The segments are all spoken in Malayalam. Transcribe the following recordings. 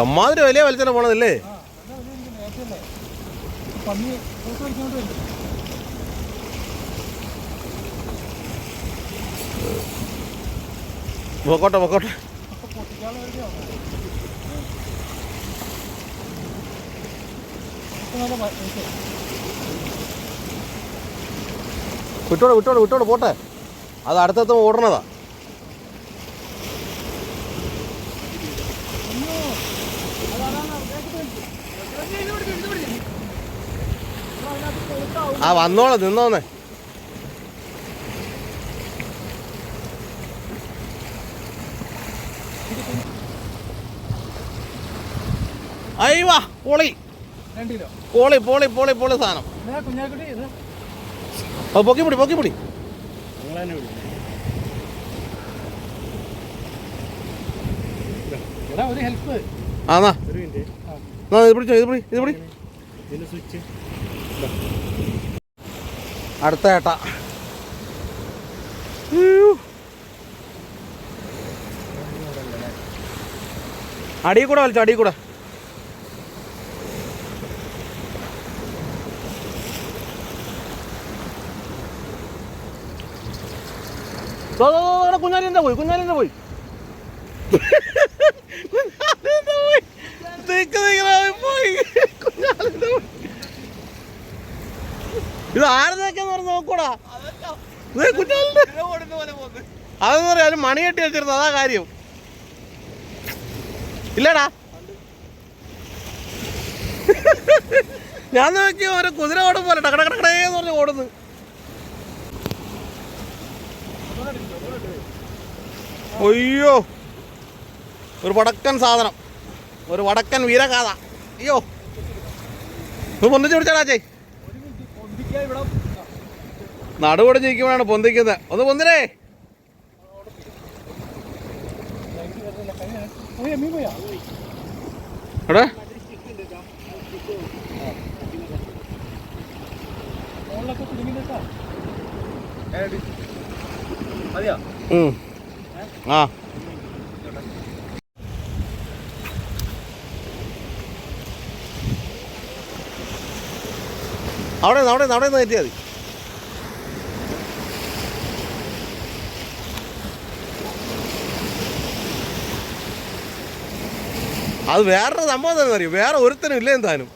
എമ്മാതിരി വലിയ വലിച്ചെന്നെ പോണതല്ലേ? പൊക്കോട്ടെ പൊക്കോട്ടെ. വിട്ടോടെ വിട്ടോടെ വിട്ടോടെ പോട്ടെ. അത് അടുത്തടുത്ത് ഓടണതാ. ആ വന്നോളെ നിന്നോന്നേ. അയ്യവാ പൊളി പൊളി പൊളി പൊളി പൊളി സാധനം. പൊക്കി പിടി പൊക്കി പിടി. ആന്നാ ഇത് പിടിച്ചോ ഇത് പിടി ഇത് പിടി. അടുത്ത ഏട്ടാ. അടിയിൽ കൂടെ വലിച്ചോ അടിയിൽ കൂടെ. കുഞ്ഞാലിന്റെ പോയി കുഞ്ഞാലിന്റെ പോയി ഇത് ആരെന്നൊക്കെന്ന് പറഞ്ഞ് നോക്കൂടാ. അതെന്ന് പറയാം മണി കെട്ടി വെച്ചിരുന്നു അതാ കാര്യം. ഇല്ലടാ ഞാൻ നോക്കിയ ഓരോ കുതിര ഓടും പോലെ ടക്കടക്കടേന്ന് പറഞ്ഞ് ഓടുന്നു. അയ്യോ ഒരു വടക്കൻ സാധനം, ഒരു വടക്കൻ വീരഗാഥ. അയ്യോ ഒന്ന് പൊന്തിച്ച് പിടിച്ചാടാ ചേ. നടുപൊടിഞ്ഞ് നിൽക്കുമ്പോഴാണ് പൊന്തിക്കുന്നത്. ഒന്ന് പൊന്തിരേ. എവിടെ ആ അവിടെ അവിടെ അവിടെ നിന്ന് കയറ്റിയാൽ മതി. അത് വേറൊരു സംഭവം തന്നെ അറിയും. വേറെ ഒരുത്തനും ഇല്ല എന്തായാലും.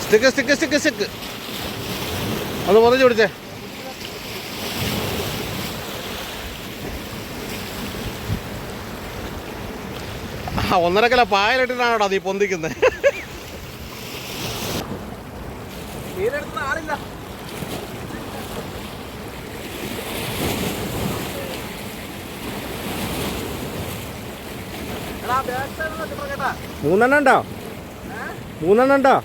സ്റ്റിക്ക് സ്റ്റിക്ക് സ്റ്റിക്ക് സ്റ്റിക്ക് ഒന്ന് പൊതിച്ച് പിടിച്ചേ. ആ 1.5 കിലോ പായലിട്ടിട്ടാണോടാ നീ പൊന്തിക്കുന്നത്. ആളില്ല. 3 ഉണ്ടോ? 3 ഉണ്ടോ?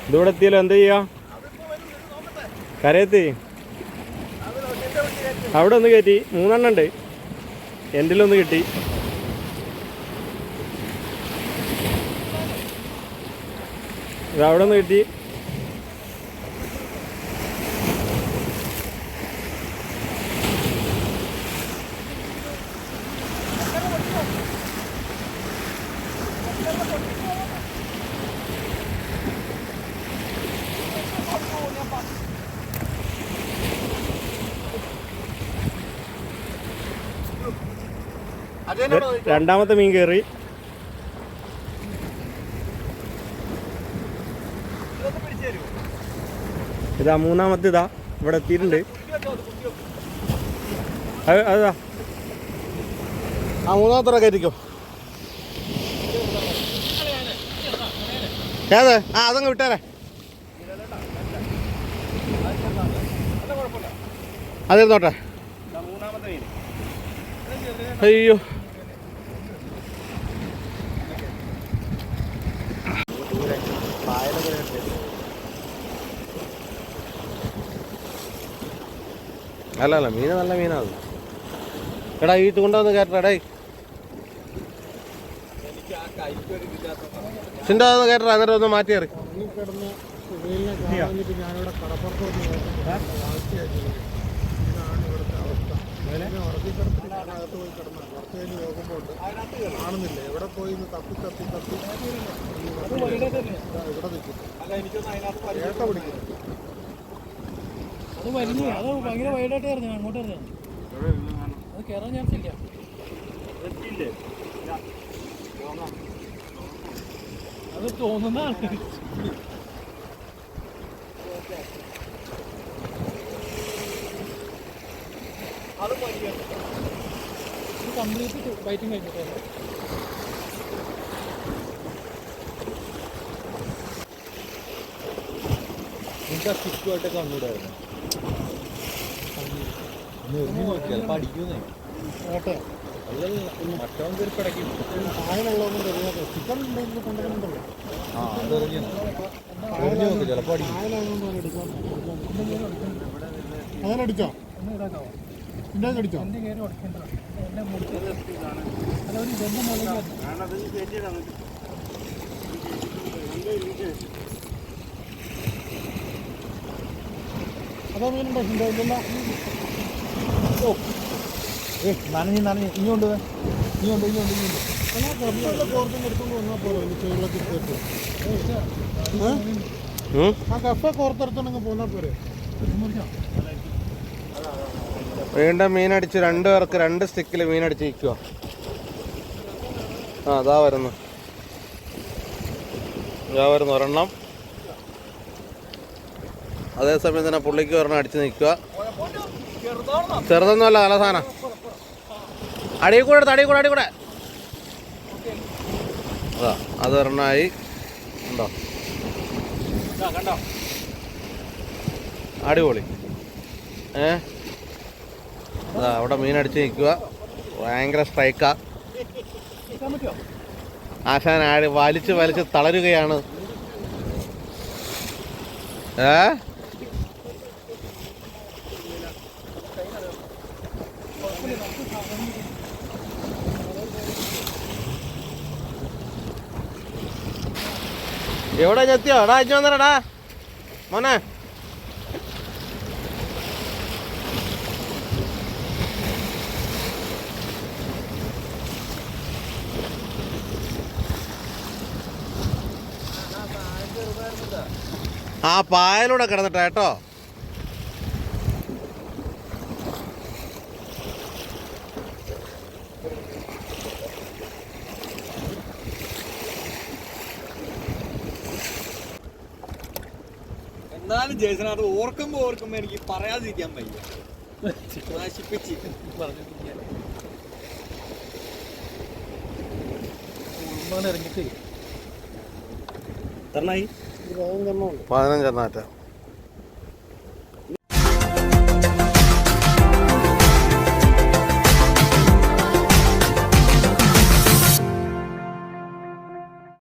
ഇതിവിടെ എത്തിയല്ലോ, എന്താ ചെയ്യാ? കരയെത്തി അവിടെ ഒന്ന് കയറ്റി. 3 എണ്ണം ഉണ്ട്. എൻ്റെലൊന്ന് കിട്ടി. ഇത് അവിടെ ഒന്ന് കിട്ടി. രണ്ടാമത്തെ മീൻ കയറി. ഇതാ മൂന്നാമത്തെ, ഇതാ ഇവിടെ എത്തിയിട്ടുണ്ട്. അതാ ആ മൂന്നാമത്തെ കയറ്റിക്കോ. ഏത്? ആ അതങ്ങ് വിട്ടേരെ. അതിരുന്നോട്ടെ. അയ്യോ, അല്ല മീന് നല്ല മീനാണ്. എടാ ഈ കൊണ്ടുവന്ന് കയറ്റടേ. ചിന്ത കയറ്റ എന്നിട്ട് ഒന്ന് മാറ്റി കയറി. കാണുന്നില്ല, എവിടെ പോയി തപ്പി തപ്പി തപ്പി ഏട്ട പിടിക്കുന്നു. അത് വലിഞ്ഞു, അത് ഭയങ്കര വൈഡായിട്ട് ഇറങ്ങി അങ്ങോട്ട് ഇറങ്ങി. അത് കയറാൻ ചാൻസ് ഇല്ല. അത് തോന്നുന്നതാണ്. കംപ്ലീറ്റ് ഫൈറ്റിംഗ് കഴിഞ്ഞിട്ട് എനിക്ക് ആ സ്റ്റിക്കുമായിട്ടൊക്കെ വന്നൂടായിരുന്നു. ചിലപ്പോൾ അടിക്കുന്നേ. ഓട്ടെ മറ്റവൻ കയറി പിടയ്ക്കും. ആയനുള്ളതൊന്നും தெரியாது. ചിക്കൻ ഉണ്ടെങ്കിൽ കൊണ്ടുവരുന്നുണ്ടല്ലോ. ആ അതെറിഞ്ഞു നോക്ക്, ചിലപ്പോൾ അടിക്കും. അങ്ങനെ അടിച്ചോ? എൻ്റെ അടിച്ചോ? എൻ്റെ കയറി ഉടക്കേണ്ടതാണ്. എൻ്റെ മുറിച്ച് അല്ല ഒരു ജന്മ മുകളിൽ അതോ മീനുണ്ടോ? ഇല്ല. ഓ നനഞ്ഞ് ഇങ്ങോട്ട് കോർത്തും എടുത്തുകൊണ്ട് വന്നാൽ പോലെ വെള്ളത്തിൽ പോയിട്ട് ആ കഫ കോർത്തെടുത്തോണ്ടെങ്കിൽ പോന്നാൽ പോരെ. വീണ്ടും മീനടിച്ച് 2 പേർക്ക് 2 സ്റ്റിക്കിൽ മീനടിച്ച് നിൽക്കുക. ആ അതാ വരുന്നു ഒരെണ്ണം. അതേസമയം തന്നെ പുള്ളിക്ക് ഒരെണ്ണം അടിച്ച് നിൽക്കുക. ചെറുതൊന്നുമല്ല, നല്ല സാധനം. അടിയിൽ കൂടെ എടുത്ത്, അടിയിൽ കൂടെ അതാ അതൊരെണ്ണമായി. ഉണ്ടോ? അടിപൊളി. അതാ അവിടെ മീനടിച്ച് നിൽക്കുക. ഭയങ്കര സ്ട്രൈക്കാ. ആശാൻ വലിച്ച് തളരുകയാണ്. എവിടെ ചെത്തിയോ? എടാ അയച്ചു വന്നേരടാ മോനെ. ആ പായലൂടെ കിടന്നിട്ടാ കേട്ടോ. എന്നാലും ജേസനത് ഓർക്കുമ്പോ എനിക്ക് പറയാതിരിക്കാൻ വയ്യ. നശിപ്പിച്ച് ഇറങ്ങിട്ട് 15 എണ്ണാറ്റ.